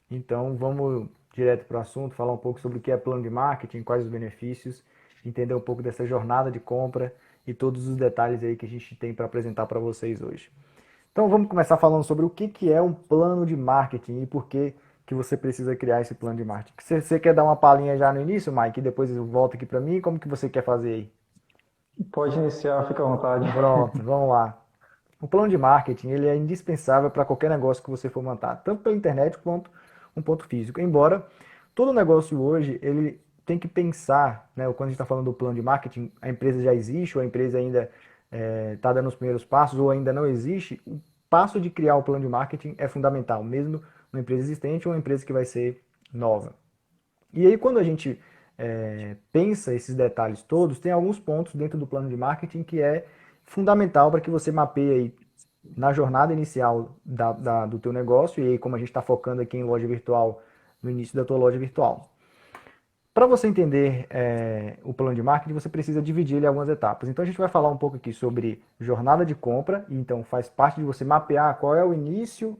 Então, vamos direto para o assunto, falar um pouco sobre o que é plano de marketing, quais os benefícios, entender um pouco dessa jornada de compra e todos os detalhes aí que a gente tem para apresentar para vocês hoje. Então, vamos começar falando sobre o que é um plano de marketing e por que você precisa criar esse plano de marketing. Você quer dar uma palhinha já no início, Mike, e depois volta aqui para mim? Como que você quer fazer aí? Pode iniciar, fica à vontade. Pronto, vamos lá. O plano de marketing ele é indispensável para qualquer negócio que você for montar, tanto pela internet quanto um ponto físico. Embora todo negócio hoje ele tem que pensar, né, quando a gente está falando do plano de marketing, a empresa já existe ou a empresa ainda está dando os primeiros passos ou ainda não existe, o passo de criar o plano de marketing é fundamental, mesmo uma empresa existente ou uma empresa que vai ser nova. E aí, quando a gente pensa esses detalhes todos, tem alguns pontos dentro do plano de marketing que é fundamental para que você mapeie aí na jornada inicial do teu negócio, e aí como a gente está focando aqui em loja virtual, no início da tua loja virtual. Para você entender o plano de marketing, você precisa dividir ele em algumas etapas. Então a gente vai falar um pouco aqui sobre jornada de compra, e então faz parte de você mapear qual é o início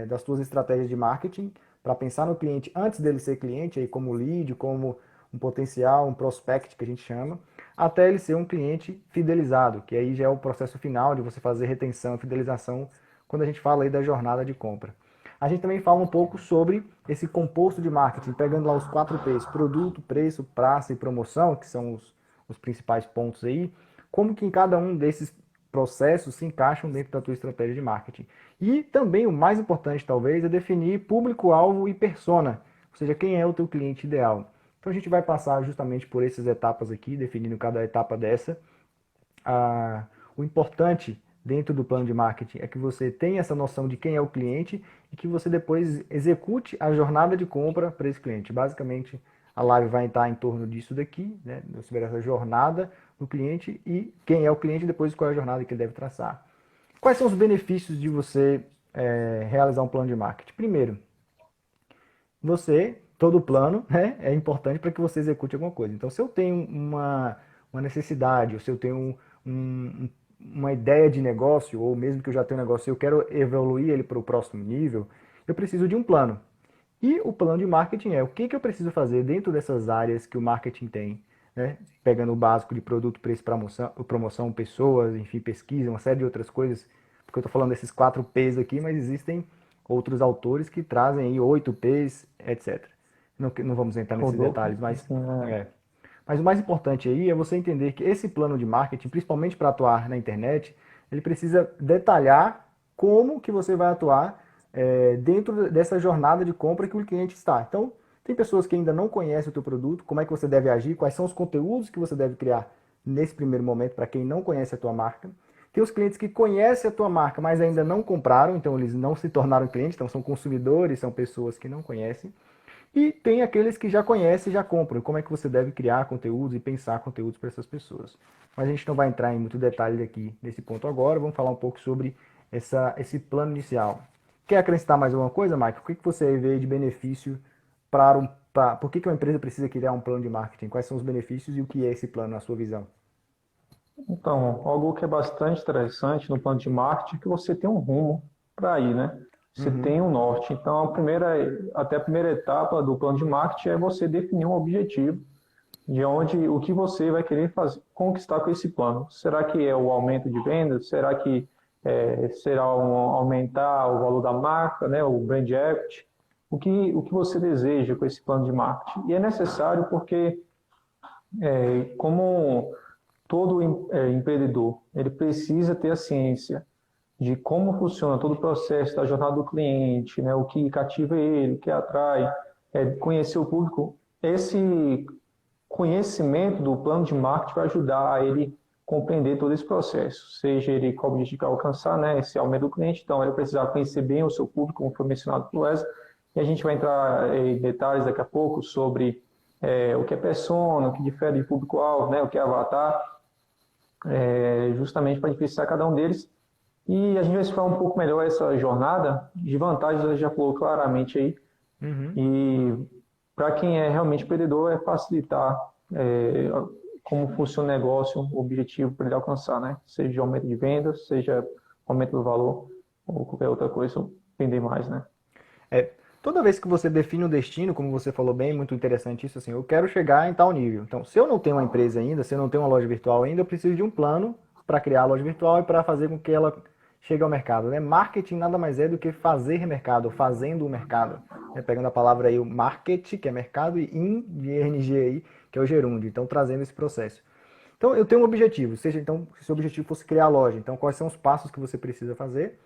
das suas estratégias de marketing, para pensar no cliente antes dele ser cliente, aí como lead, como um potencial, um prospect que a gente chama, até ele ser um cliente fidelizado, que aí já é o processo final de você fazer retenção e fidelização quando a gente fala aí da jornada de compra. A gente também fala um pouco sobre esse composto de marketing, pegando lá os 4Ps, produto, preço, praça e promoção, que são os principais pontos aí, como que em cada um desses processos se encaixam dentro da tua estratégia de marketing. E também o mais importante talvez é definir público-alvo e persona, ou seja, quem é o teu cliente ideal. Então a gente vai passar justamente por essas etapas aqui, definindo cada etapa dessa. O importante dentro do plano de marketing é que você tenha essa noção de quem é o cliente e que você depois execute a jornada de compra para esse cliente. Basicamente, a live vai estar em torno disso daqui, né? Sobre essa jornada do cliente e quem é o cliente e depois qual é a jornada que ele deve traçar. Quais são os benefícios de você realizar um plano de marketing? Primeiro, todo plano, né, é importante para que você execute alguma coisa. Então, se eu tenho uma necessidade, ou se eu tenho uma ideia de negócio, ou mesmo que eu já tenho um negócio e eu quero evoluir ele para o próximo nível, eu preciso de um plano. E o plano de marketing é o que eu preciso fazer dentro dessas áreas que o marketing tem, né? Pegando o básico de produto, preço, promoção, pessoas, enfim, pesquisa, uma série de outras coisas, porque eu estou falando desses 4Ps aqui, mas existem outros autores que trazem aí 8Ps, etc. Não vamos entrar nesses Rodolfo, detalhes, mas assim, é. Mas o mais importante aí é você entender que esse plano de marketing, principalmente para atuar na internet, ele precisa detalhar como que você vai atuar dentro dessa jornada de compra que o cliente está. Então, tem pessoas que ainda não conhecem o teu produto, como é que você deve agir, quais são os conteúdos que você deve criar nesse primeiro momento para quem não conhece a tua marca. Tem os clientes que conhecem a tua marca, mas ainda não compraram, então eles não se tornaram clientes, então são consumidores, são pessoas que não conhecem. E tem aqueles que já conhecem e já compram. Como é que você deve criar conteúdos e pensar conteúdos para essas pessoas. Mas a gente não vai entrar em muito detalhe aqui nesse ponto agora. Vamos falar um pouco sobre esse plano inicial. Quer acrescentar mais alguma coisa, Mike? O que você vê de benefício por que uma empresa precisa criar um plano de marketing? Quais são os benefícios e o que é esse plano na sua visão? então, algo que é bastante interessante no plano de marketing é que você tem um rumo para ir, né? Você Uhum, tem um norte. Então, até a primeira etapa do plano de marketing é você definir um objetivo de onde, o que você vai querer fazer, conquistar com esse plano. Será que é o aumento de vendas? Será que será aumentar o valor da marca, né? O brand equity? O que você deseja com esse plano de marketing? E é necessário porque, como todo empreendedor, ele precisa ter a ciência de como funciona todo o processo da jornada do cliente, né, o que cativa ele, o que atrai, conhecer o público. Esse conhecimento do plano de marketing vai ajudar a ele compreender todo esse processo, seja ele qual objetivo quer alcançar, né, esse aumento do cliente, então ele precisa conhecer bem o seu público, como foi mencionado pelo Wesley, e a gente vai entrar em detalhes daqui a pouco sobre o que é persona, o que difere de público-alvo, né, o que é avatar, justamente para diferenciar cada um deles. E a gente vai explorar um pouco melhor essa jornada. De vantagens, a gente já falou claramente aí. uhum. E para quem é realmente empreendedor, é facilitar como funciona o negócio, o objetivo para ele alcançar, né? Seja aumento de vendas, seja aumento do valor, ou qualquer outra coisa, vender mais, né? É, Toda vez que você define um destino, como você falou bem, muito interessante isso, assim, eu quero chegar em tal nível. Então, se eu não tenho uma empresa ainda, se eu não tenho uma loja virtual ainda, eu preciso de um plano para criar a loja virtual e para fazer com que ela chegue ao mercado, né? Marketing nada mais é do que fazer mercado, fazendo o mercado. Né? Pegando a palavra aí, o market, que é mercado, e in, de RNG aí, que é o gerúndio. Então, trazendo esse processo. Então, eu tenho um objetivo, seja, então, se o objetivo fosse criar a loja, então, quais são os passos que você precisa fazer?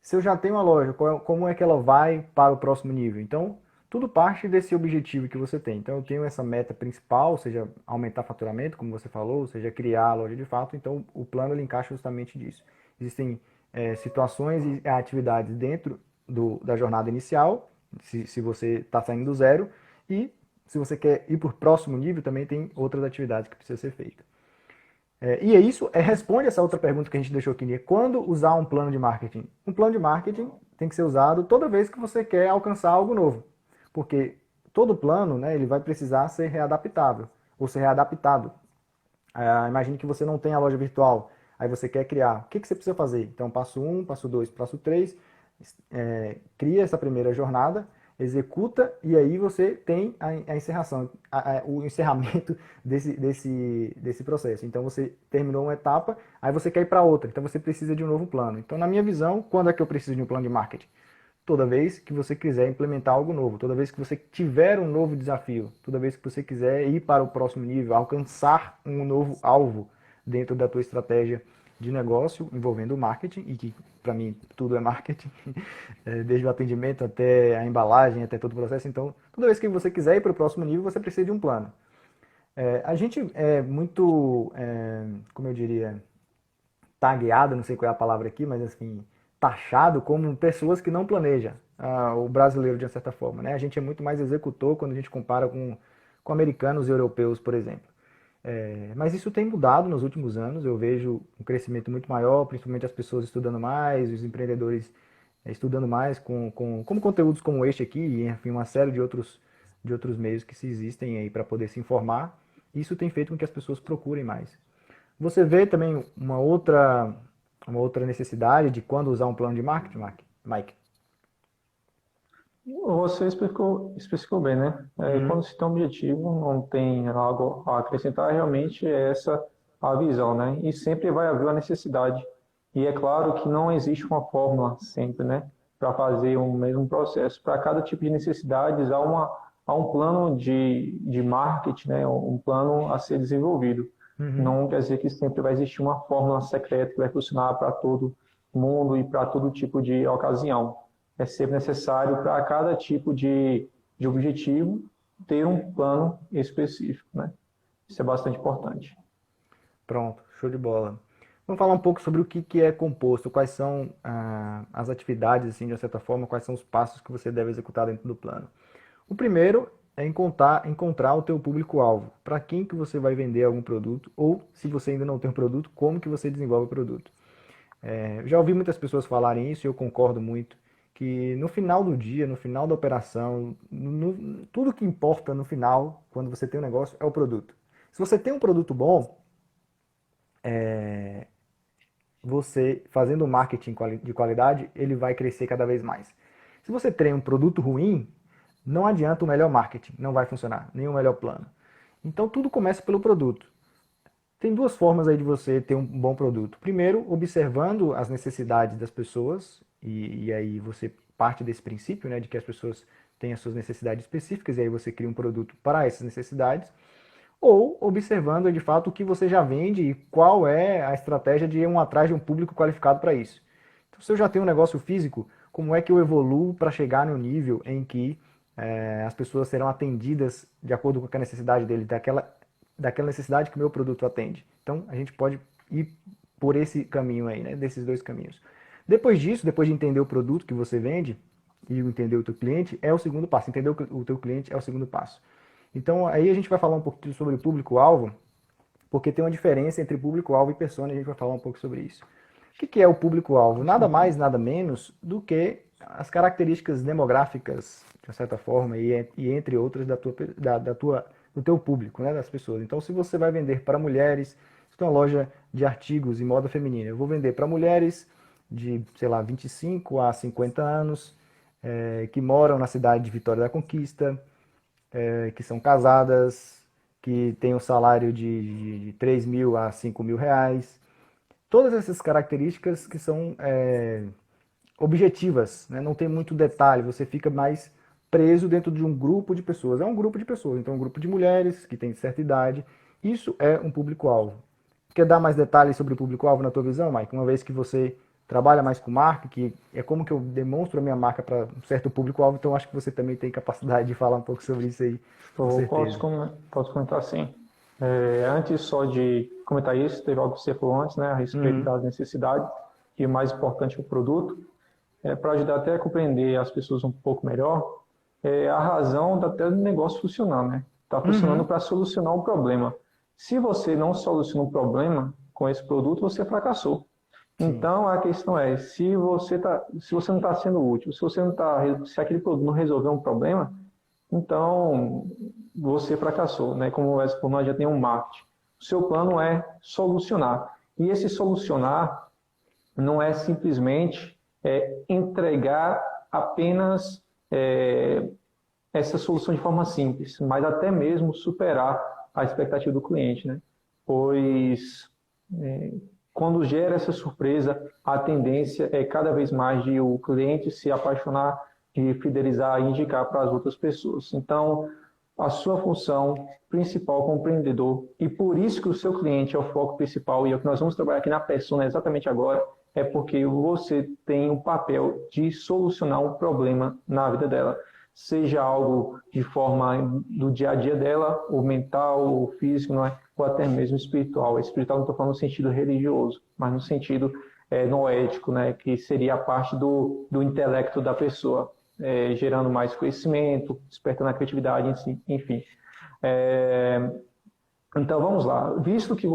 Se eu já tenho uma loja, como é que ela vai para o próximo nível? Então, tudo parte desse objetivo que você tem. Então, eu tenho essa meta principal, seja aumentar faturamento, como você falou, seja criar a loja de fato. Então, o plano ele encaixa justamente disso. Existem situações e atividades dentro da jornada inicial, se você está saindo do zero, e se você quer ir para o próximo nível, também tem outras atividades que precisam ser feitas. E é isso, responde essa outra pergunta que a gente deixou aqui, né? Quando usar um plano de marketing? Um plano de marketing tem que ser usado toda vez que você quer alcançar algo novo. Porque todo plano, né, ele vai precisar ser readaptável, ou ser readaptado. Imagine que você não tem a loja virtual, aí você quer criar. O que você precisa fazer? Então, passo 1, passo 2, passo 3, cria essa primeira jornada, executa e aí você tem a encerração, o encerramento desse processo. Então você terminou uma etapa, aí você quer ir para outra, então você precisa de um novo plano. Então, na minha visão, quando é que eu preciso de um plano de marketing? Toda vez que você quiser implementar algo novo, toda vez que você tiver um novo desafio, toda vez que você quiser ir para o próximo nível, alcançar um novo alvo dentro da tua estratégia de negócio envolvendo o marketing, e que para mim tudo é marketing, desde o atendimento até a embalagem, até todo o processo. Então, toda vez que você quiser ir para o próximo nível, você precisa de um plano. A gente é muito, como eu diria, tagueado, não sei qual é a palavra aqui, mas assim, taxado como pessoas que não planejam, o brasileiro de uma certa forma, né? A gente é muito mais executor quando a gente compara com americanos e europeus, por exemplo. Mas isso tem mudado nos últimos anos, eu vejo um crescimento muito maior, principalmente as pessoas estudando mais, os empreendedores estudando mais como conteúdos como este aqui, e enfim, uma série de outros meios que se existem aí para poder se informar. Isso tem feito com que as pessoas procurem mais. Você vê também uma outra necessidade de quando usar um plano de marketing, Mike? Você especificou bem, né? Uhum. Quando se tem um objetivo, não tem algo a acrescentar, realmente é essa a visão, né? E sempre vai haver uma necessidade. E é claro que não existe uma fórmula sempre, né? Para fazer um mesmo processo. Para cada tipo de necessidades, há um plano de marketing, né? Um plano a ser desenvolvido. Uhum. Não quer dizer que sempre vai existir uma fórmula secreta que vai funcionar para todo mundo e para todo tipo de ocasião. É sempre necessário para cada tipo de objetivo ter um plano específico, né? Isso é bastante importante. Pronto, show de bola. Vamos falar um pouco sobre o que é composto, quais são as atividades, assim, de uma certa forma, quais são os passos que você deve executar dentro do plano. O primeiro é encontrar o teu público-alvo. Para quem que você vai vender algum produto, ou se você ainda não tem um produto, como que você desenvolve o produto. Já ouvi muitas pessoas falarem isso e eu concordo muito, que no final do dia, no final da operação, tudo que importa no final, quando você tem um negócio, é o produto. Se você tem um produto bom, você fazendo marketing de qualidade, ele vai crescer cada vez mais. Se você tem um produto ruim, não adianta o melhor marketing, não vai funcionar, nem o melhor plano. Então tudo começa pelo produto. Tem duas formas aí de você ter um bom produto. Primeiro, observando as necessidades das pessoas, e aí você parte desse princípio, né, de que as pessoas têm as suas necessidades específicas, e aí você cria um produto para essas necessidades, ou observando de fato o que você já vende e qual é a estratégia de ir atrás de um público qualificado para isso. Então, se eu já tenho um negócio físico, como é que eu evoluo para chegar no nível em que as pessoas serão atendidas de acordo com a necessidade dele, daquela necessidade que o meu produto atende. Então, a gente pode ir por esse caminho aí, né? Desses dois caminhos. Depois disso, depois de entender o produto que você vende e entender o teu cliente, é o segundo passo. Entender o teu cliente é o segundo passo. Então, aí a gente vai falar um pouquinho sobre o público-alvo, porque tem uma diferença entre público-alvo e persona, e a gente vai falar um pouco sobre isso. O que é o público-alvo? Nada mais, nada menos do que as características demográficas, de uma certa forma, e entre outras, do teu público, né, das pessoas. Então, se você vai vender para mulheres, se tem uma loja de artigos em moda feminina, eu vou vender para mulheres de, sei lá, 25 a 50 anos, que moram na cidade de Vitória da Conquista, que são casadas, que têm um salário de 3 mil a 5 mil reais. Todas essas características que são objetivas, né? Não tem muito detalhe, você fica mais preso dentro de um grupo de pessoas. É um grupo de pessoas, então um grupo de mulheres que tem certa idade. Isso é um público-alvo. Quer dar mais detalhes sobre o público-alvo na tua visão, Mike? Uma vez que você trabalha mais com marca, que é como que eu demonstro a minha marca para um certo público-alvo, então acho que você também tem capacidade de falar um pouco sobre isso aí, com Eu certeza. posso comentar sim. Antes só de comentar isso, teve algo que você falou antes, né, a respeito Uhum. das necessidades e o mais importante, o produto. Para ajudar até a compreender as pessoas um pouco melhor, a razão da até do negócio funcionar, né? Está funcionando Uhum. para solucionar um problema. Se você não soluciona um problema com esse produto, você fracassou. Sim. Então a questão é, se você não está sendo útil, se aquele produto não resolver um problema, então você fracassou, né? Como o Wes nós já tem um marketing. O seu plano é solucionar. E esse solucionar não é simplesmente entregar apenas é, essa solução de forma simples, mas até mesmo superar a expectativa do cliente, né? Pois quando gera essa surpresa, a tendência é cada vez mais de o cliente se apaixonar e fidelizar e indicar para as outras pessoas. Então, a sua função principal como empreendedor, e por isso que o seu cliente é o foco principal, e é o que nós vamos trabalhar aqui na Persona exatamente agora, é porque você tem o papel de solucionar um problema na vida dela. Seja algo de forma do dia a dia dela, ou mental, ou físico, não é? Ou até mesmo espiritual. Espiritual não estou falando no sentido religioso, mas no sentido noético, né? Que seria a parte do intelecto da pessoa, gerando mais conhecimento, despertando a criatividade, enfim. É, então vamos lá. Visto que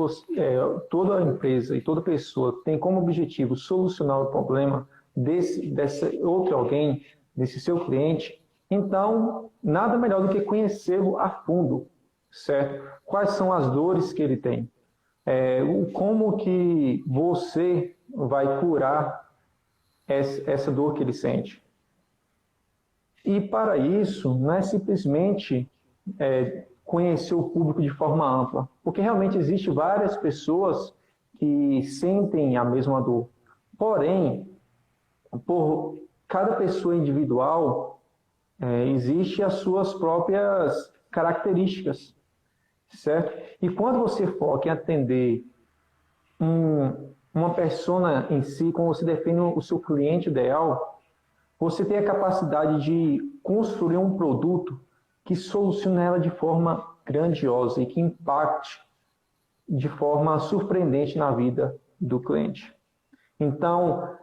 toda empresa e toda pessoa tem como objetivo solucionar o problema desse outro alguém, desse seu cliente, então nada melhor do que conhecê-lo a fundo, certo? Quais são as dores que ele tem? Como que você vai curar essa dor que ele sente? E para isso, não é simplesmente conhecer o público de forma ampla, porque realmente existe várias pessoas que sentem a mesma dor. Porém, por cada pessoa individual, existe as suas próprias características, certo? E quando você foca em atender uma persona em si, como você define o seu cliente ideal, você tem a capacidade de construir um produto que solucione ela de forma grandiosa e que impacte de forma surpreendente na vida do cliente. Então,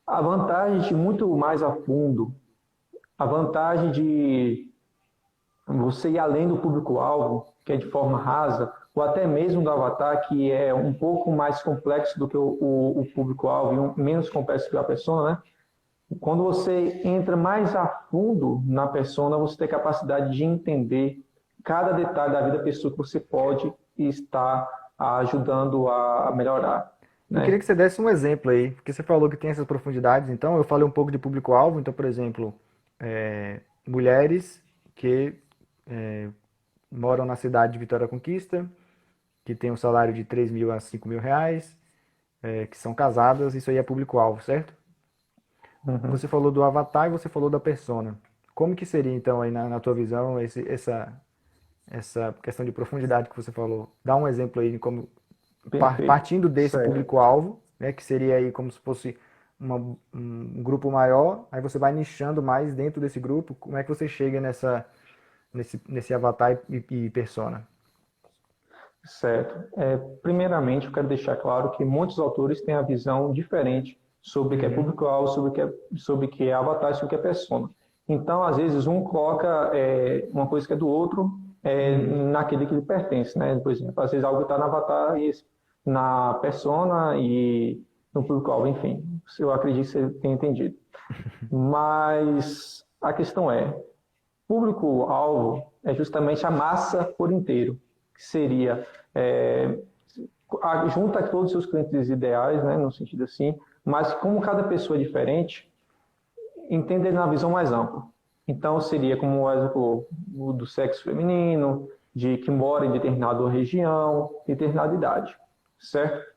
a vantagem de ir muito mais a fundo, a vantagem de você ir além do público-alvo, que é de forma rasa, ou até mesmo do avatar, que é um pouco mais complexo do que o público-alvo e menos complexo que a persona, né? Quando você entra mais a fundo na persona, você tem a capacidade de entender cada detalhe da vida da pessoa que você pode estar ajudando a melhorar, Eu queria né? que você desse um exemplo aí, porque você falou que tem essas profundidades, então eu falei um pouco de público-alvo, então, por exemplo, mulheres que é, moram na cidade de Vitória da Conquista, que tem um salário de 3 mil a 5 mil reais, que são casadas, isso aí é público-alvo, certo? Uhum. Você falou do avatar e você falou da persona. Como que seria, então, aí na tua visão, essa questão de profundidade que você falou? Dá um exemplo aí de como, Perfeito. partindo desse Certo. público-alvo, né, que seria aí como se fosse um grupo maior, aí você vai nichando mais dentro desse grupo, como é que você chega nesse avatar e persona? Certo. Primeiramente, eu quero deixar claro que muitos autores têm a visão diferente sobre o que é Uhum, público-alvo, sobre o que é avatar e sobre o que é persona. Então, às vezes, um coloca uma coisa que é do outro uhum. naquele que lhe pertence, né? Por exemplo, às vezes algo está no avatar e na persona e no público-alvo, enfim. Eu acredito que você tenha entendido. Mas a questão público-alvo é justamente a massa por inteiro, que seria é, junta todos os seus clientes ideais, né, no sentido assim, mas como cada pessoa é diferente, entender na visão mais ampla. Então, seria como o exemplo o do sexo feminino, de que mora em determinada região, determinada idade, certo?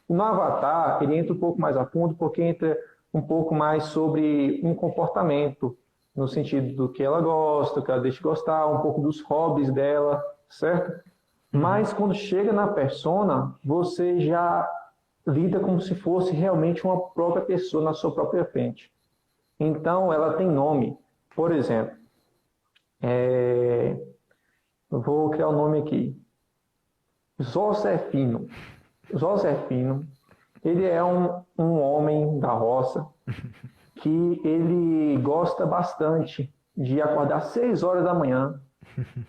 No Avatar, ele entra um pouco mais a fundo, porque entra um pouco mais sobre um comportamento, no sentido do que ela gosta, o que ela deixa de gostar, um pouco dos hobbies dela, certo? Uhum. Mas quando chega na persona, você já lida como se fosse realmente uma própria pessoa na sua própria frente. Então, ela tem nome. Por exemplo, eu vou criar o nome aqui. Josefino. Josefino, ele é um homem da roça que ele gosta bastante de acordar às 6 horas da manhã,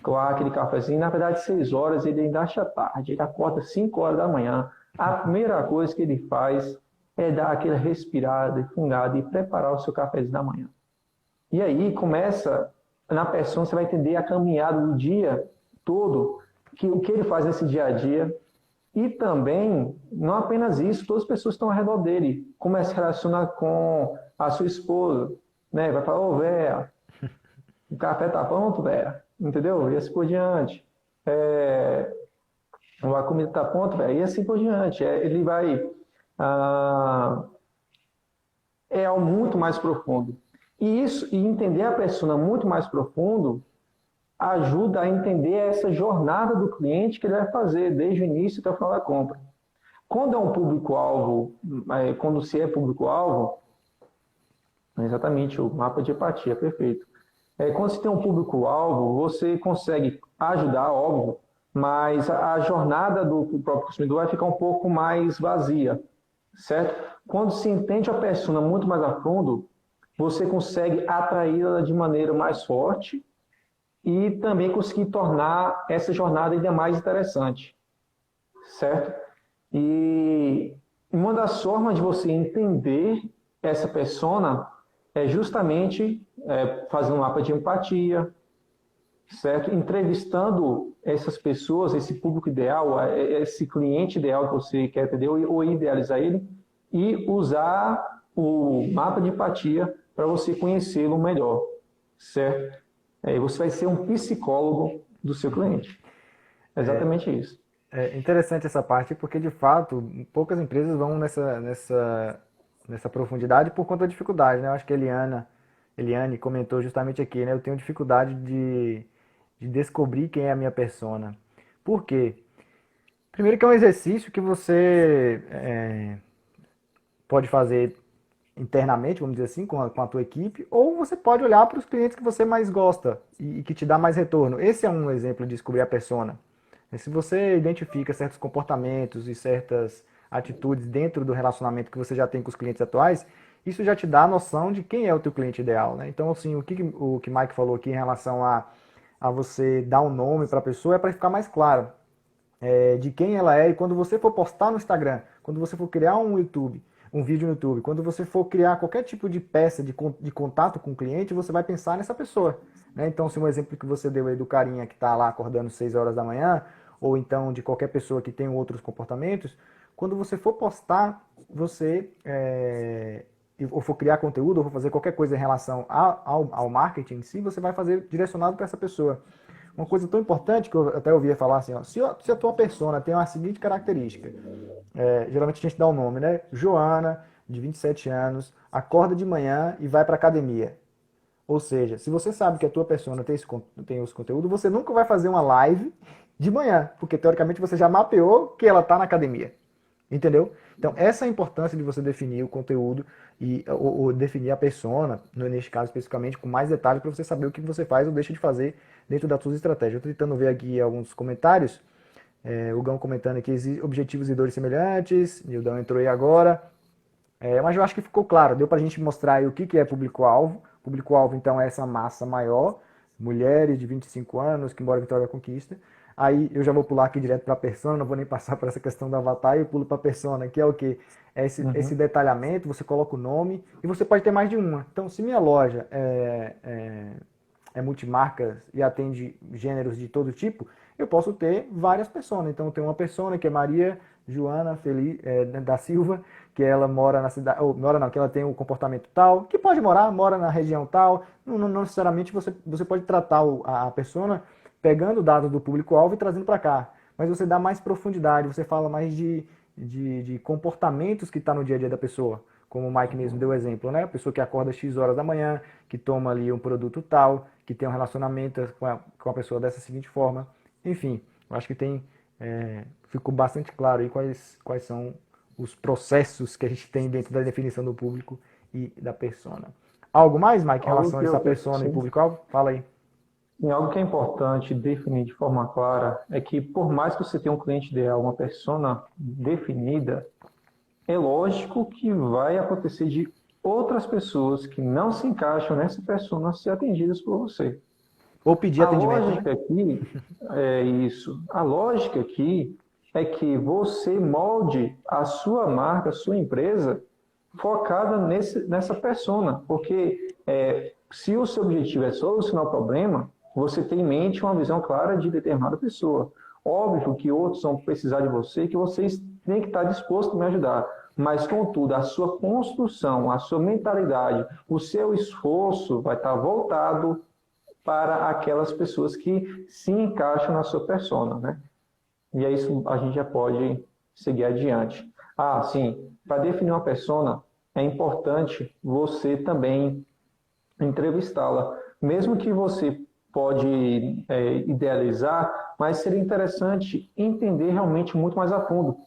coar aquele cafezinho. Na verdade, 6 horas ele ainda acha tarde. Ele acorda às 5 horas da manhã. A primeira coisa que ele faz é dar aquela respirada e fungada e preparar o seu cafezinho da manhã. E aí começa, na pessoa, você vai entender a caminhada do dia todo, o que ele faz nesse dia a dia. E também, não apenas isso, todas as pessoas que estão ao redor dele. Começa a se relacionar com a sua esposa, né? Vai falar, ô, Vera, o café tá pronto, Vera? Entendeu? E assim por diante. A comida tá pronta, Vera? E assim por diante. Ele vai... Ah, é algo muito mais profundo. E entender a persona muito mais profundo ajuda a entender essa jornada do cliente que ele vai fazer desde o início até o final da compra. Quando é um público-alvo, quando se é público-alvo, é exatamente o mapa de empatia, perfeito. Quando se tem um público-alvo, você consegue ajudar, óbvio, mas a jornada do próprio consumidor vai ficar um pouco mais vazia, certo? Quando se entende a persona muito mais a fundo, você consegue atraí-la de maneira mais forte e também conseguir tornar essa jornada ainda mais interessante, certo? E uma das formas de você entender essa persona é justamente fazendo um mapa de empatia, certo? Entrevistando essas pessoas, esse público ideal, esse cliente ideal que você quer atender ou idealizar ele e usar o mapa de empatia para você conhecê-lo melhor, certo? Você vai ser um psicólogo do seu cliente. É exatamente isso. É interessante essa parte porque, de fato, poucas empresas vão nessa profundidade por conta da dificuldade, né? Eu acho que a Eliane comentou justamente aqui, né? Eu tenho dificuldade de descobrir quem é a minha persona. Por quê? Primeiro que é um exercício que você pode fazer internamente, vamos dizer assim, com a tua equipe, ou você pode olhar para os clientes que você mais gosta e que te dá mais retorno. Esse é um exemplo de descobrir a persona. Se você identifica certos comportamentos e certas atitudes dentro do relacionamento que você já tem com os clientes atuais, isso já te dá a noção de quem é o teu cliente ideal, né? Então, assim, o que Mike falou aqui em relação a você dar um nome para a pessoa é para ficar mais claro de quem ela é. E quando você for postar no Instagram, quando você for criar um vídeo no YouTube, quando você for criar qualquer tipo de peça de contato com o cliente, você vai pensar nessa pessoa, né? Então, se um exemplo que você deu aí do carinha que está lá acordando 6 horas da manhã, ou então de qualquer pessoa que tem outros comportamentos, quando você for postar, ou for criar conteúdo, ou for fazer qualquer coisa em relação ao marketing em si, você vai fazer direcionado para essa pessoa. Uma coisa tão importante que eu até ouvia falar assim, ó, se a tua persona tem a seguinte característica, geralmente a gente dá o nome, né? Joana, de 27 anos, acorda de manhã e vai para academia. Ou seja, se você sabe que a tua persona tem esse conteúdo, você nunca vai fazer uma live de manhã, porque teoricamente você já mapeou que ela está na academia. Entendeu? Então, essa é a importância de você definir o conteúdo ou definir a persona, neste caso especificamente, com mais detalhes para você saber o que você faz ou deixa de fazer dentro das suas estratégias. Eu estou tentando ver aqui alguns comentários. O Gão comentando aqui, objetivos e dores semelhantes. Nildão entrou aí agora. Mas eu acho que ficou claro, deu para a gente mostrar aí o que é público-alvo. Público-alvo, então, é essa massa maior, mulheres de 25 anos que moram em Vitória da Conquista. Aí eu já vou pular aqui direto para a persona, não vou nem passar por essa questão do avatar, e eu pulo para a persona, que é o quê? É esse detalhamento, você coloca o nome, e você pode ter mais de uma. Então, se minha loja é é multimarcas e atende gêneros de todo tipo, eu posso ter várias pessoas. Então, eu tenho uma pessoa que é Maria Joana da Silva, que ela mora na cidade, ou mora não, que ela tem um comportamento tal, que pode morar, mora na região tal. Não necessariamente você pode tratar a persona pegando dados do público-alvo e trazendo para cá. Mas você dá mais profundidade, você fala mais de comportamentos que está no dia a dia da pessoa. Como o Mike mesmo deu exemplo, né? A pessoa que acorda X horas da manhã, que toma ali um produto tal, que tem um relacionamento com a pessoa dessa seguinte forma. Enfim, eu acho que ficou bastante claro aí quais são os processos que a gente tem dentro da definição do público e da persona. Algo mais, Mike, em Algo relação a que essa persona e sim, público-alvo? Fala aí. e algo que é importante definir de forma clara é que, por mais que você tenha um cliente ideal, uma persona definida, é lógico que vai acontecer de outras pessoas que não se encaixam nessa persona ser atendidas por você. Ou pedir A atendimento, né? lógica aqui é isso. A lógica aqui é que você molde a sua marca, a sua empresa, focada nessa persona. Porque se o seu objetivo é solucionar o problema, você tem em mente uma visão clara de determinada pessoa. Óbvio que outros vão precisar de você, que vocês têm que estar dispostos a me ajudar. Mas, contudo, a sua construção, a sua mentalidade, o seu esforço vai estar voltado para aquelas pessoas que se encaixam na sua persona, né? E é isso, a gente já pode seguir adiante. Ah, sim, para definir uma persona, é importante você também entrevistá-la. Mesmo que você pode idealizar, mas seria interessante entender realmente muito mais a fundo,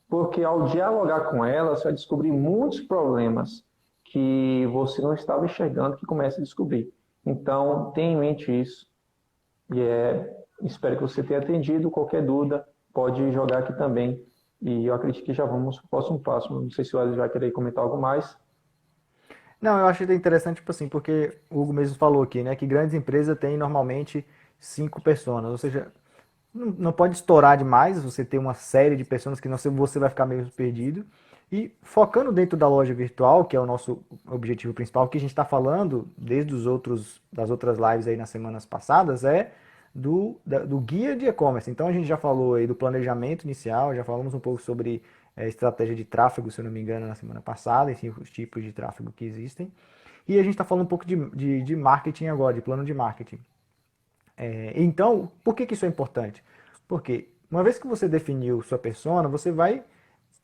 porque ao dialogar com ela, você vai descobrir muitos problemas que você não estava enxergando que começa a descobrir. Então, tenha em mente isso e espero que você tenha atendido. Qualquer dúvida, pode jogar aqui também. E eu acredito que já vamos para o próximo passo. Não sei se o Alisson vai querer comentar algo mais. Não, eu acho interessante, tipo assim, porque o Hugo mesmo falou aqui, né, que grandes empresas têm normalmente 5 pessoas, ou seja, não pode estourar demais, você ter uma série de pessoas que não você vai ficar meio perdido. E focando dentro da loja virtual, que é o nosso objetivo principal, que a gente está falando desde das outras lives aí nas semanas passadas, é do guia de e-commerce. Então a gente já falou aí do planejamento inicial, já falamos um pouco sobre estratégia de tráfego, se eu não me engano, na semana passada, enfim, os tipos de tráfego que existem. E a gente está falando um pouco de marketing agora, de plano de marketing. Então, por que isso é importante? Porque uma vez que você definiu sua persona, você vai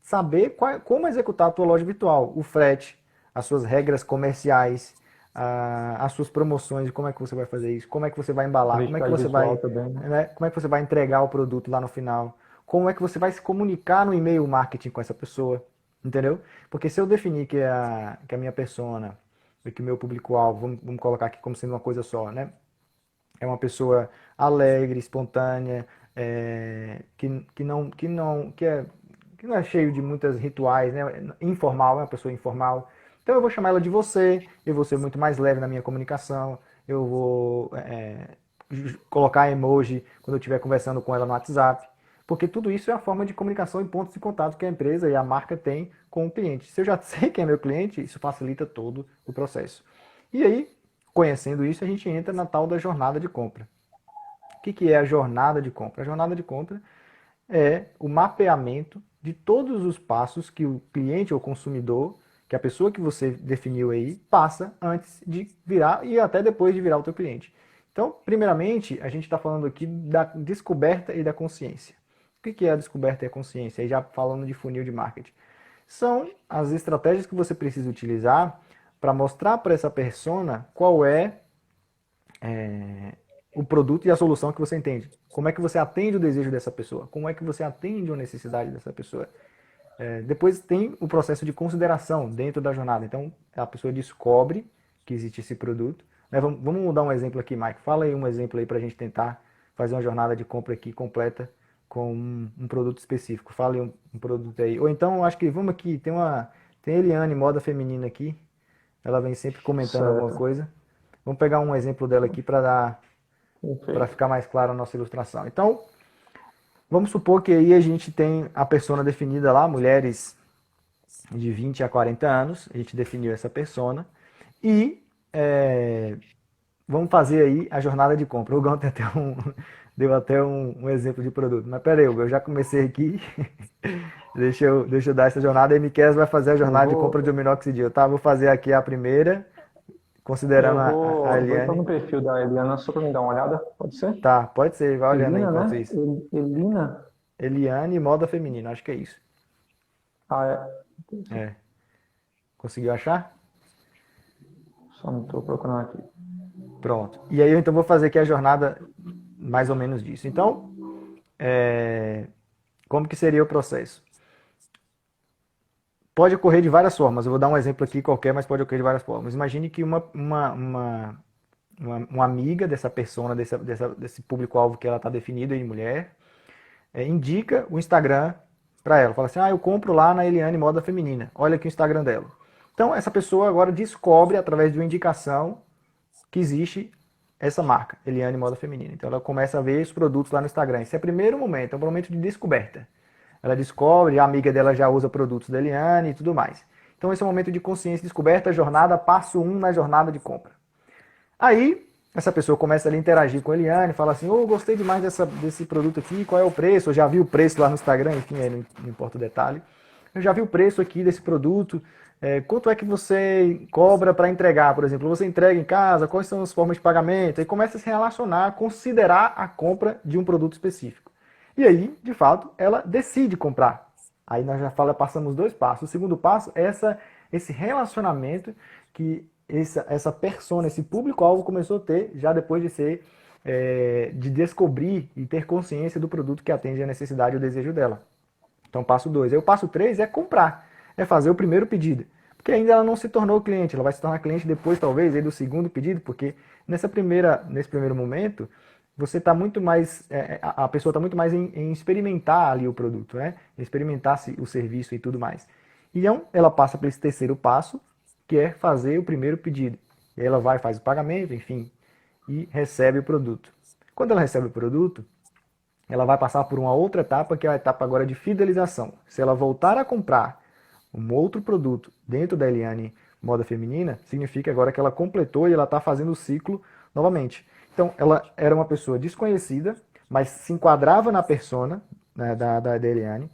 saber como executar a tua loja virtual, o frete, as suas regras comerciais, as suas promoções, como é que você vai fazer isso, como é que você vai embalar, Identidade visual também, né? né, como é que você vai entregar o produto lá no final, como é que você vai se comunicar no e-mail marketing com essa pessoa, entendeu? Porque se eu definir que a minha persona, que o meu público-alvo, vamos colocar aqui como sendo uma coisa só, né? É uma pessoa alegre, espontânea, que não é cheio de muitos rituais, né? Informal, é uma pessoa informal. Então eu vou chamar ela de você, eu vou ser muito mais leve na minha comunicação, eu vou colocar emoji quando eu estiver conversando com ela no WhatsApp, porque tudo isso é a forma de comunicação e pontos de contato que a empresa e a marca tem com o cliente. Se eu já sei quem é meu cliente, isso facilita todo o processo. E aí, conhecendo isso, a gente entra na tal da jornada de compra. O que é a jornada de compra? A jornada de compra é o mapeamento de todos os passos que o cliente ou consumidor, que a pessoa que você definiu aí, passa antes de virar e até depois de virar o teu cliente. Então, primeiramente, a gente está falando aqui da descoberta e da consciência. O que é a descoberta e a consciência? Aí já falando de funil de marketing. São as estratégias que você precisa utilizar para mostrar para essa persona qual é o produto e a solução que você entende. Como é que você atende o desejo dessa pessoa? Como é que você atende a necessidade dessa pessoa? Depois tem o processo de consideração dentro da jornada. Então, a pessoa descobre que existe esse produto. Né? Vamos dar um exemplo aqui, Mike. Fala aí um exemplo aí para a gente tentar fazer uma jornada de compra aqui completa com um produto específico. Fala aí um produto aí. Ou então, acho que vamos aqui, tem a Eliane, moda feminina aqui. Ela vem sempre comentando alguma Certo. coisa. Vamos pegar um exemplo dela aqui para Perfeito. ficar mais clara a nossa ilustração. Então, vamos supor que aí a gente tem a persona definida lá, mulheres de 20 a 40 anos, a gente definiu essa persona, e vamos fazer aí a jornada de compra. O Gão tem até deu até um exemplo de produto. Mas pera aí, Hugo, eu já comecei aqui. Deixa eu dar essa jornada. A MQS vai fazer a Eu jornada de compra de vou, minoxidil, tá? Vou fazer aqui a primeira, considerando eu a vou entrar Eliane. no perfil da Eliana só para me dar uma olhada, pode ser? Tá, pode ser, vai olhando aí Elina, enquanto né? isso. Elina? Eliane, moda feminina, acho que é isso. Ah, é. É. Conseguiu achar? Só não estou procurando aqui. Pronto. E aí eu então vou fazer aqui a jornada mais ou menos disso. Então, como que seria o processo? Pode ocorrer de várias formas. Eu vou dar um exemplo aqui qualquer, mas pode ocorrer de várias formas. Imagine que uma amiga dessa persona, desse público-alvo que ela está definida em mulher, indica o Instagram para ela. Fala assim, eu compro lá na Eliane Moda Feminina. Olha aqui o Instagram dela. Então, essa pessoa agora descobre, através de uma indicação, que existe essa marca, Eliane Moda Feminina. Então, ela começa a ver os produtos lá no Instagram. Esse é o primeiro momento, é um momento de descoberta. Ela descobre, a amiga dela já usa produtos da Eliane e tudo mais. Então, esse é o momento de consciência e descoberta, jornada, passo 1 na jornada de compra. Aí, essa pessoa começa a interagir com a Eliane, fala assim, gostei demais desse produto aqui, qual é o preço? Eu já vi o preço lá no Instagram, enfim, aí não importa o detalhe. Eu já vi o preço aqui desse produto, quanto é que você cobra para entregar, por exemplo? Você entrega em casa, quais são as formas de pagamento? Aí começa a se relacionar, considerar a compra de um produto específico. E aí, de fato, ela decide comprar. Aí nós já passamos dois passos. O segundo passo é esse relacionamento que essa persona, esse público-alvo começou a ter já depois de descobrir e ter consciência do produto que atende a necessidade e o desejo dela. Então, passo 2. Aí o passo 3 é comprar, é fazer o primeiro pedido. Porque ainda ela não se tornou cliente, ela vai se tornar cliente depois, talvez, aí do segundo pedido, porque nesse primeiro momento, você está muito mais, a pessoa está muito mais em experimentar ali o produto, né? Experimentar o serviço e tudo mais. Então, ela passa para esse terceiro passo, que é fazer o primeiro pedido. E aí ela vai, faz o pagamento, enfim, e recebe o produto. Quando ela recebe o produto, ela vai passar por uma outra etapa, que é a etapa agora de fidelização. Se ela voltar a comprar um outro produto dentro da Eliane Moda Feminina, significa agora que ela completou e ela está fazendo o ciclo novamente. Então, ela era uma pessoa desconhecida, mas se enquadrava na persona, né, da Eliane,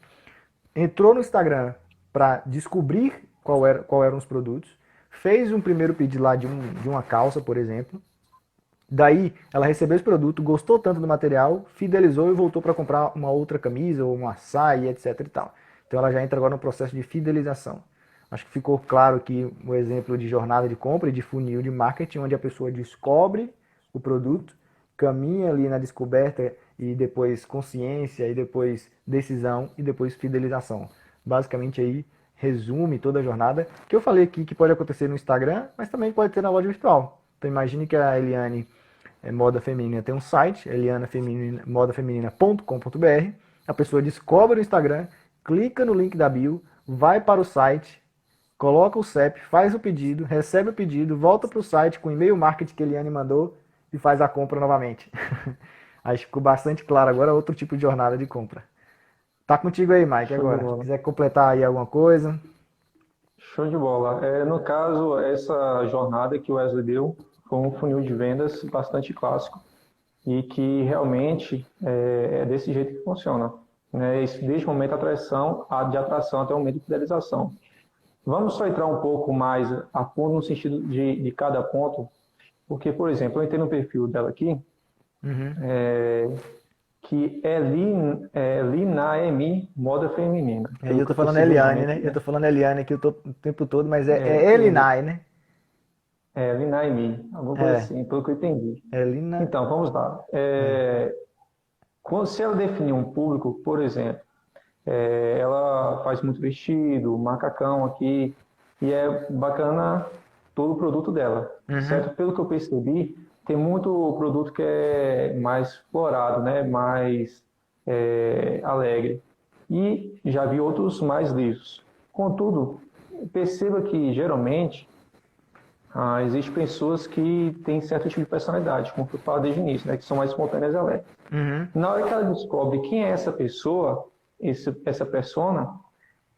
entrou no Instagram para descobrir qual eram os produtos, fez um primeiro pedido lá de uma calça, por exemplo. Daí ela recebeu esse produto, gostou tanto do material, fidelizou e voltou para comprar uma outra camisa ou uma saia, etc e tal. Então ela já entra agora no processo de fidelização. Acho que ficou claro aqui o exemplo de jornada de compra e de funil de marketing, onde a pessoa descobre o produto, caminha ali na descoberta e depois consciência e depois decisão e depois fidelização. Basicamente aí resume toda a jornada que eu falei aqui que pode acontecer no Instagram, mas também pode ter na loja virtual. Então imagine que a Eliane Moda Feminina tem um site, elianamodafeminina.com.br. A pessoa descobre o Instagram, clica no link da bio, vai para o site, coloca o CEP, faz o pedido, recebe o pedido, volta para o site com o e-mail marketing que a Eliane mandou e faz a compra novamente. Acho que ficou bastante claro agora outro tipo de jornada de compra. Tá contigo aí, Mike, Show de agora. Se bola. quiser completar aí alguma coisa. Show de bola. No caso, essa jornada que o Wesley deu foi um funil de vendas bastante clássico e que realmente é desse jeito que funciona. Né? Desde o momento de atração até o momento de fidelização. Vamos só entrar um pouco mais a fundo no sentido de cada ponto, porque, por exemplo, eu entrei no perfil dela aqui, Uhum. que é Linaemi Moda Feminina, Aí pelo eu que tô eu estou falando seguindo, Eliane, né? né? Eu tô falando Eliane aqui o tempo todo, mas é É, Elinai, né? Linaemi, alguma coisa É, assim, pelo que eu entendi. Elina. Então, vamos lá. É. Se ela definir um público, por exemplo, ela faz muito vestido, macacão aqui, e é bacana todo o produto dela, Uhum. certo? Pelo que eu percebi, tem muito produto que é mais florado, né? Mais alegre. E já vi outros mais lisos. Contudo, perceba que geralmente existem pessoas que têm certo tipo de personalidade, como eu falo desde o início, né? Que são mais espontâneas e alegres. Uhum. Na hora que ela descobre quem é essa pessoa, essa persona,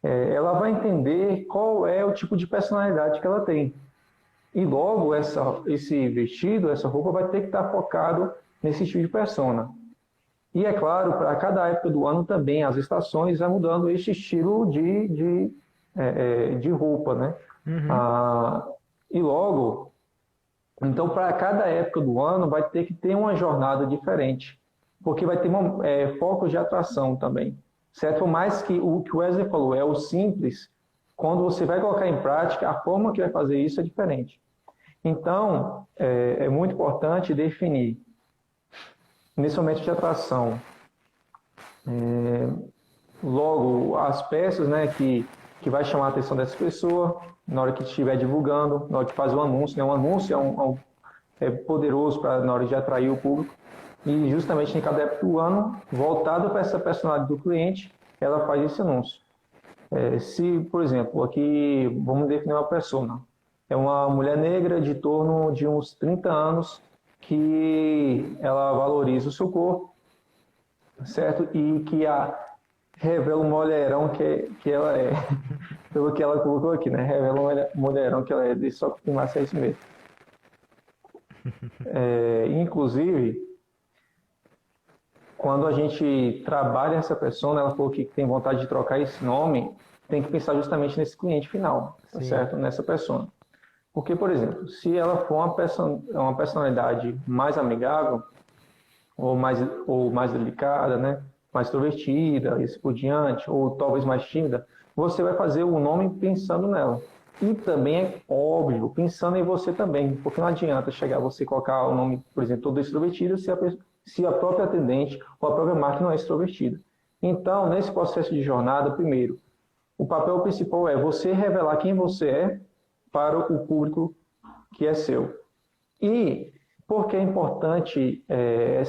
ela vai entender qual é o tipo de personalidade que ela tem. E logo esse vestido, essa roupa vai ter que estar focado nesse tipo de persona. E é claro, para cada época do ano também, as estações vai mudando este estilo de roupa, né? Uhum. Ah, e logo, então para cada época do ano vai ter que ter uma jornada diferente, porque vai ter focos de atração também, certo? Por mais que o que o Wesley falou é o simples, quando você vai colocar em prática, a forma que vai fazer isso é diferente. Então, é muito importante definir, nesse momento de atração, logo as peças, né, que vai chamar a atenção dessa pessoa na hora que estiver divulgando, na hora de fazer o anúncio, né? Um anúncio é poderoso na hora de atrair o público e justamente em cada época do ano, voltado para essa personalidade do cliente, ela faz esse anúncio. Se, por exemplo, aqui vamos definir uma persona, é uma mulher negra de torno de uns 30 anos que ela valoriza o seu corpo, certo? E que revela o mulherão que ela é. Pelo que ela colocou aqui, né? Revela o mulherão que ela é. Deixa eu só confirmar se é isso mesmo. Inclusive, quando a gente trabalha essa pessoa, ela falou que tem vontade de trocar esse nome, tem que pensar justamente nesse cliente final, tá Sim. certo? Nessa pessoa. Porque, por exemplo, se ela for uma personalidade mais amigável, ou mais delicada, né? Mais extrovertida, e assim por diante, ou talvez mais tímida, você vai fazer o nome pensando nela. E também é óbvio, pensando em você também, porque não adianta chegar você colocar o nome, por exemplo, todo extrovertido se a própria atendente ou a própria marca não é extrovertida. Então, nesse processo de jornada, primeiro, o papel principal é você revelar quem você é para o público que é seu. E porque é importante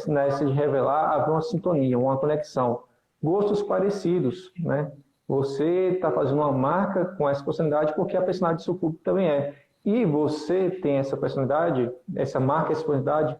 nessa de revelar haver uma sintonia, uma conexão, gostos parecidos, né? Você está fazendo uma marca com essa personalidade porque a personalidade do seu público também é. E você tem essa personalidade, essa marca, essa personalidade,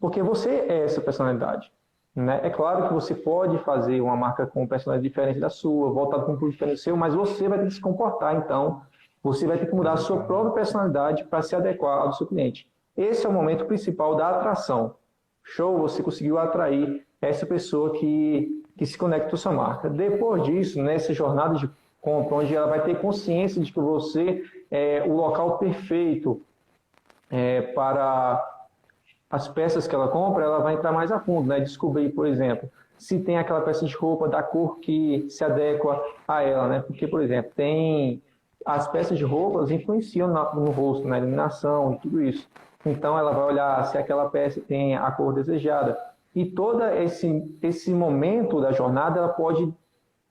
porque você é essa personalidade. Né? É claro que você pode fazer uma marca com personalidade diferente da sua, voltada para um público diferente do seu, mas você vai ter que se comportar, então. Você vai ter que mudar a sua própria personalidade para se adequar ao seu cliente. Esse é o momento principal da atração. Show, você conseguiu atrair essa pessoa que se conecta com a sua marca. Depois disso, nessa jornada de compra, onde ela vai ter consciência de que você é o local perfeito para as peças que ela compra, ela vai entrar mais a fundo, né? Descobrir, por exemplo, se tem aquela peça de roupa da cor que se adequa a ela, né? Porque, por exemplo, tem as peças de roupas influenciam no rosto, na iluminação e tudo isso. Então, ela vai olhar se aquela peça tem a cor desejada. E todo esse momento da jornada, ela pode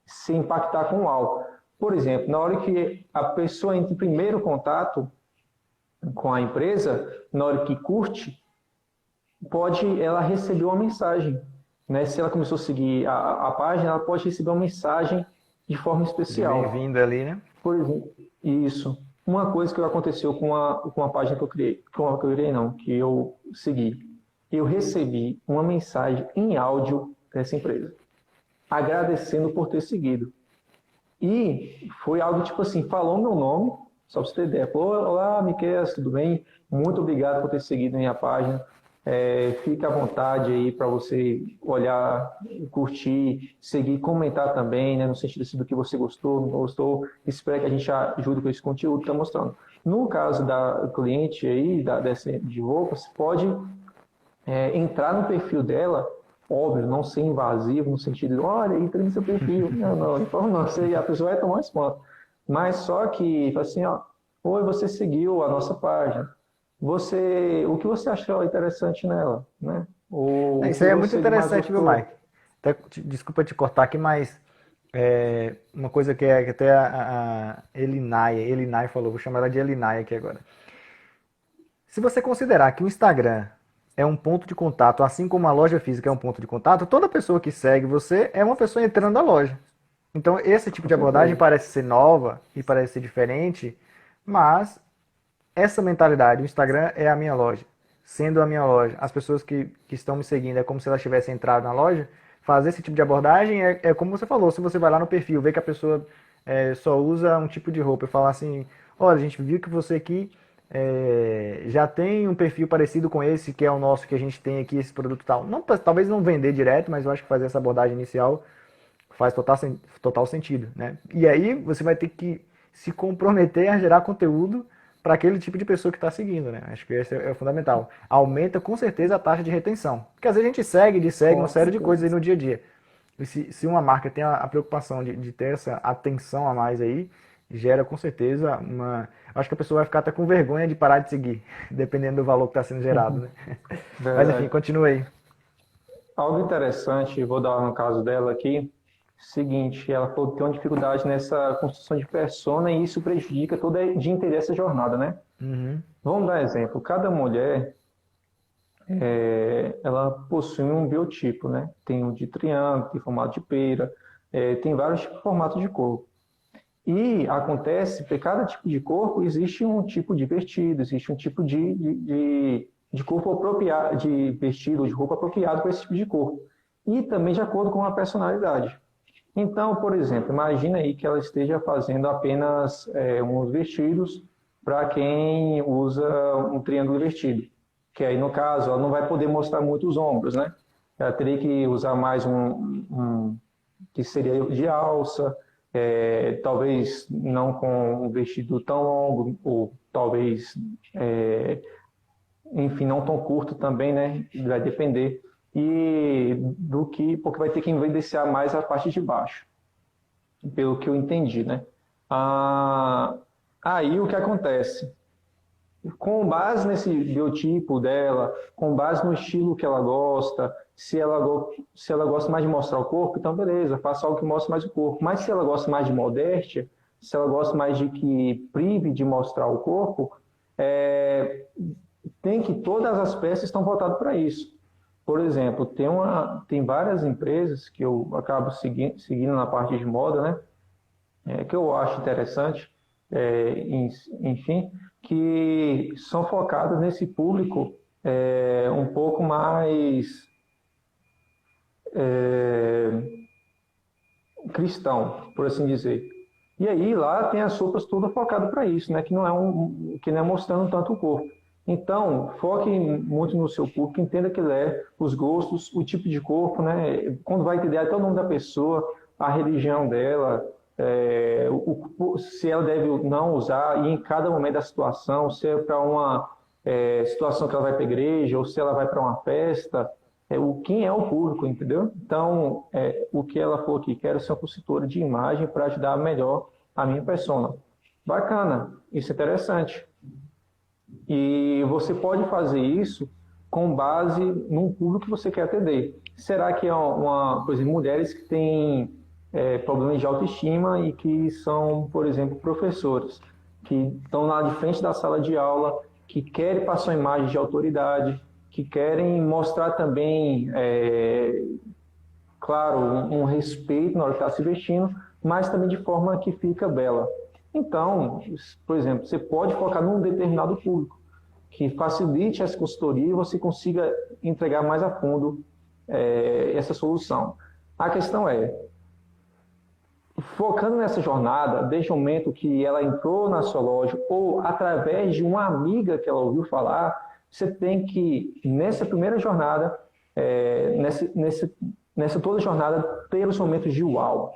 se impactar com algo. Por exemplo, na hora que a pessoa entra em primeiro contato com a empresa, na hora que curte, pode ela receber uma mensagem. Né? Se ela começou a seguir a página, ela pode receber uma mensagem de forma De especial. bem-vindo ali, né? Por exemplo, isso. Uma coisa que aconteceu com a página que eu criei, que eu segui. Eu recebi uma mensagem em áudio dessa empresa, agradecendo por ter seguido. E foi algo tipo assim, falou meu nome, só para você ter ideia. Falou, olá, Miquel, tudo bem? Muito obrigado por ter seguido minha página. Fica à vontade aí para você olhar, curtir, seguir, comentar também, né, no sentido assim, do que você gostou, não gostou. Espero que a gente ajude com esse conteúdo que está mostrando. No caso da cliente aí, dessa de roupas, pode entrar no perfil dela, óbvio, não ser invasivo, no sentido de, olha, entra no seu perfil. Não, não, então não, a pessoa vai tomar um espanto. Mas só que, assim, ó, oi, você seguiu a nossa página. O que você achou interessante nela, né? Ou o Isso que aí é muito você de mais interessante, viu, Mike? gostou? Desculpa te cortar aqui, mas uma coisa que até a Elinai falou, vou chamar ela de Elinai aqui agora. Se você considerar que o Instagram é um ponto de contato, assim como a loja física é um ponto de contato, toda pessoa que segue você é uma pessoa entrando na loja. Então, esse tipo Com de abordagem certeza. parece ser nova e parece ser diferente, mas essa mentalidade, o Instagram é a minha loja. Sendo a minha loja, as pessoas que estão me seguindo é como se elas tivessem entrado na loja. Fazer esse tipo de abordagem é como você falou, se você vai lá no perfil, vê que a pessoa só usa um tipo de roupa e fala assim, olha, a gente viu que você aqui já tem um perfil parecido com esse, que é o nosso, que a gente tem aqui, esse produto tal. Não, talvez não vender direto, mas eu acho que fazer essa abordagem inicial faz total sentido, né? E aí você vai ter que se comprometer a gerar conteúdo para aquele tipo de pessoa que está seguindo, né? Acho que esse é o fundamental. Aumenta com certeza a taxa de retenção. Porque às vezes a gente segue uma Com série de coisas aí certeza. no dia a dia. E se uma marca tem a preocupação de ter essa atenção a mais aí, gera com certeza uma. Acho que a pessoa vai ficar até com vergonha de parar de seguir, dependendo do valor que está sendo gerado, né? Mas enfim, Verdade. continuei. Algo interessante, vou dar um caso dela aqui. Seguinte, ela falou que tem uma dificuldade nessa construção de persona e isso prejudica todo o dia inteiro essa jornada, né? Uhum, Vamos dar exemplo. Cada mulher, ela possui um biotipo, né? Tem um de triângulo, tem formato de pera, tem vários formatos de corpo. E acontece, para cada tipo de corpo, existe um tipo de vestido, existe um tipo de corpo apropriado, de vestido, de roupa apropriado para esse tipo de corpo. E também de acordo com a personalidade. Então, por exemplo, imagina aí que ela esteja fazendo apenas uns vestidos para quem usa um triângulo vestido. Que aí, no caso, ela não vai poder mostrar muito os ombros, né? Ela teria que usar mais um que seria de alça, talvez não com um vestido tão longo, ou talvez, enfim, não tão curto também, né? Vai depender. E do que, porque vai ter que evidenciar mais a parte de baixo, pelo que eu entendi, né? Ah, aí o que acontece? Com base nesse biotipo dela, com base no estilo que ela gosta, se ela gosta mais de mostrar o corpo, então beleza, faça algo que mostre mais o corpo. Mas se ela gosta mais de modéstia, se ela gosta mais de que prive de mostrar o corpo, é, tem que todas as peças estão voltadas para isso. Por exemplo, tem várias empresas que eu acabo seguindo na parte de moda, né? Que eu acho interessante, enfim, que são focadas nesse público um pouco mais cristão, por assim dizer. E aí lá tem as roupas todas focadas para isso, né? Que não é mostrando tanto o corpo. Então, foque muito no seu público, entenda que ele os gostos, o tipo de corpo, né? Quando vai entender até o nome da pessoa, a religião dela, se ela deve não usar, e em cada momento da situação, se é para uma situação que ela vai para a igreja, ou se ela vai para uma festa, quem é o público, entendeu? Então, o que ela falou aqui, quero ser uma consultora de imagem para ajudar melhor a minha persona. Bacana, isso é interessante. E você pode fazer isso com base num público que você quer atender. Será que é por exemplo, mulheres que têm problemas de autoestima e que são, por exemplo, professores, que estão lá de frente da sala de aula, que querem passar uma imagem de autoridade, que querem mostrar também, claro, um respeito na hora que está se vestindo, mas também de forma que fica bela. Então, por exemplo, você pode focar num determinado público, que facilite essa consultoria e você consiga entregar mais a fundo essa solução. A questão é, focando nessa jornada, desde o momento que ela entrou na sua loja ou através de uma amiga que ela ouviu falar, você tem que, nessa primeira jornada, nessa toda jornada, ter os momentos de uau.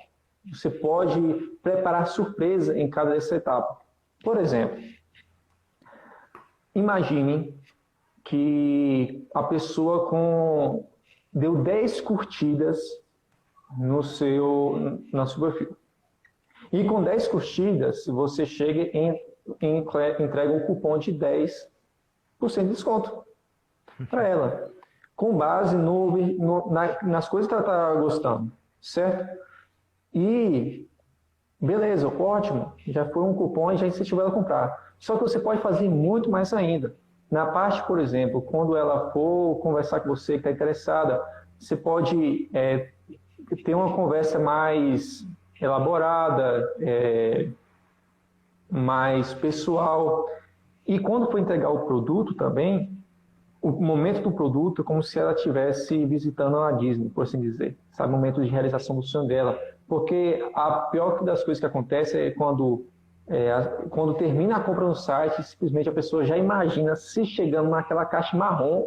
Você pode preparar surpresa em cada dessa etapa. Por exemplo, imagine que a pessoa deu 10 curtidas na sua perfil. E com 10 curtidas, você chega e entrega um cupom de 10% de desconto para ela, com base nas coisas que ela está gostando, certo? E beleza, ótimo, já foi um cupom e já incentivou ela a comprar. Só que você pode fazer muito mais ainda. Na parte, por exemplo, quando ela for conversar com você que está interessada, você pode ter uma conversa mais elaborada, mais pessoal. E quando for entregar o produto também, o momento do produto é como se ela estivesse visitando a Disney, por assim dizer. Sabe, o momento de realização do sonho dela. Porque a pior das coisas que acontece é quando Quando termina a compra no site, simplesmente a pessoa já imagina se chegando naquela caixa marrom,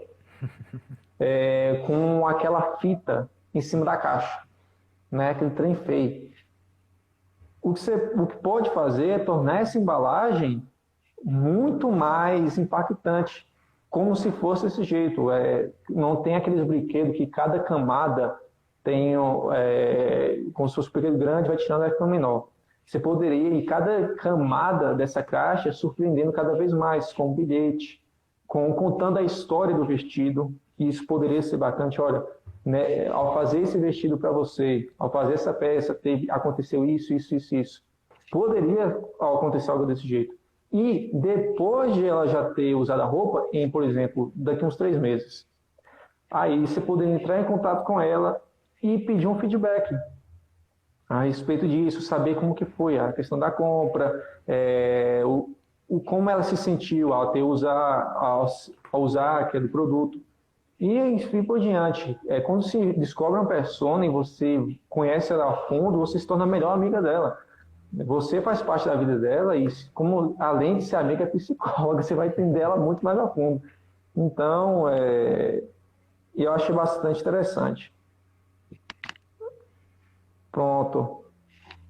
com aquela fita em cima da caixa, né? Aquele trem feio. O que pode fazer é tornar essa embalagem muito mais impactante, como se fosse desse jeito. Não tem aqueles brinquedos que cada camada tem, como se fosse um brinquedo grande, vai tirando a menor. Você poderia ir cada camada dessa caixa surpreendendo cada vez mais com um bilhete, contando a história do vestido. E isso poderia ser bastante, olha, né, ao fazer esse vestido para você, ao fazer essa peça, aconteceu isso, isso, isso, isso. Poderia acontecer algo desse jeito. E depois de ela já ter usado a roupa, por exemplo, daqui uns 3 meses, aí você poderia entrar em contato com ela e pedir um feedback a respeito disso, saber como que foi a questão da compra, como ela se sentiu ao usar aquele produto. E assim por diante. Quando se descobre uma persona e você conhece ela a fundo, você se torna a melhor amiga dela. Você faz parte da vida dela e, como além de ser amiga psicóloga, você vai entender ela muito mais a fundo. Então, eu achei bastante interessante. Pronto.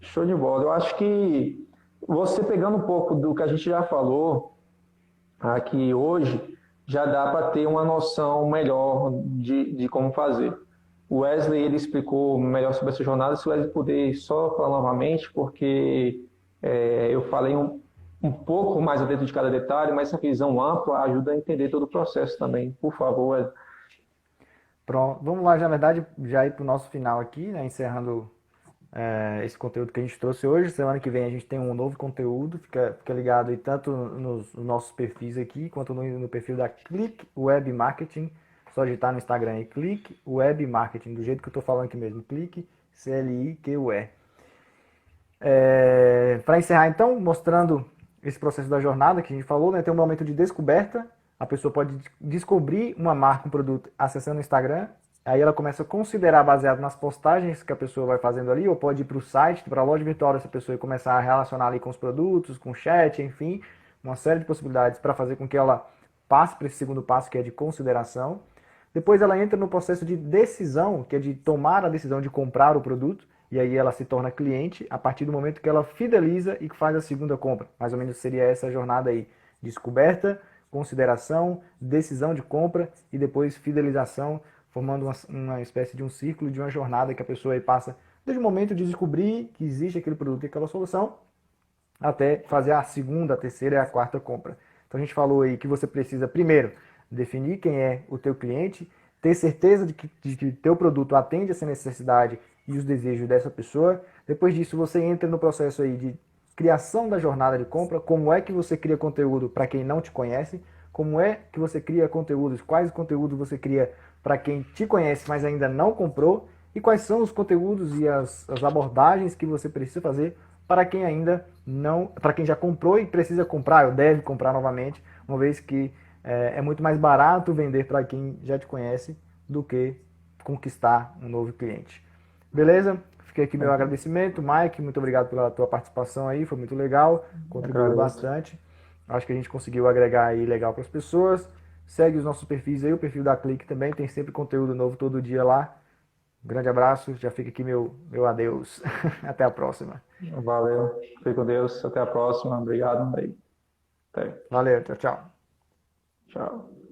Show de bola. Eu acho que você pegando um pouco do que a gente já falou aqui hoje, já dá para ter uma noção melhor de como fazer. O Wesley ele explicou melhor sobre essa jornada. Se o Wesley puder só falar novamente, porque eu falei um pouco mais dentro de cada detalhe, mas essa visão ampla ajuda a entender todo o processo também. Por favor, Wesley. Pronto, vamos lá, já, na verdade, já ir para o nosso final aqui, né, encerrando esse conteúdo que a gente trouxe hoje. Semana que vem a gente tem um novo conteúdo, fica ligado aí tanto nos nossos perfis aqui, quanto no perfil da Click Web Marketing. Só digitar no Instagram aí, Click Web Marketing, do jeito que eu estou falando aqui mesmo, Click, CLIQUE. Para encerrar então, mostrando esse processo da jornada que a gente falou, né, tem um momento de descoberta. A pessoa pode descobrir uma marca, um produto, acessando o Instagram. Aí ela começa a considerar baseado nas postagens que a pessoa vai fazendo ali, ou pode ir para o site, para a loja virtual dessa pessoa e começar a relacionar ali com os produtos, com o chat, enfim, uma série de possibilidades para fazer com que ela passe para esse segundo passo, que é de consideração. Depois ela entra no processo de decisão, que é de tomar a decisão de comprar o produto, e aí ela se torna cliente a partir do momento que ela fideliza e faz a segunda compra. Mais ou menos seria essa jornada aí: descoberta, consideração, decisão de compra e depois fidelização, formando uma espécie de um círculo, de uma jornada que a pessoa aí passa desde o momento de descobrir que existe aquele produto e aquela solução, até fazer a segunda, a terceira e a quarta compra. Então a gente falou aí que você precisa, primeiro, definir quem é o teu cliente, ter certeza de que teu produto atende essa necessidade e os desejos dessa pessoa. Depois disso, você entra no processo aí de criação da jornada de compra, como é que você cria conteúdo para quem não te conhece, como é que você cria conteúdos, quais conteúdos você cria para quem te conhece, mas ainda não comprou, e quais são os conteúdos e as abordagens que você precisa fazer para quem ainda não, para quem já comprou e precisa comprar, ou deve comprar novamente, uma vez que é muito mais barato vender para quem já te conhece do que conquistar um novo cliente. Beleza? Fica aqui meu agradecimento. Mike, muito obrigado pela tua participação aí, foi muito legal, contribuiu bastante. Acho que a gente conseguiu agregar aí legal para as pessoas. Segue os nossos perfis aí, o perfil da Click também, tem sempre conteúdo novo todo dia lá. Um grande abraço, já fica aqui meu adeus. Até a próxima. Valeu, fique com Deus, até a próxima. Obrigado, Andrei. Até. Valeu, tchau, tchau. Tchau.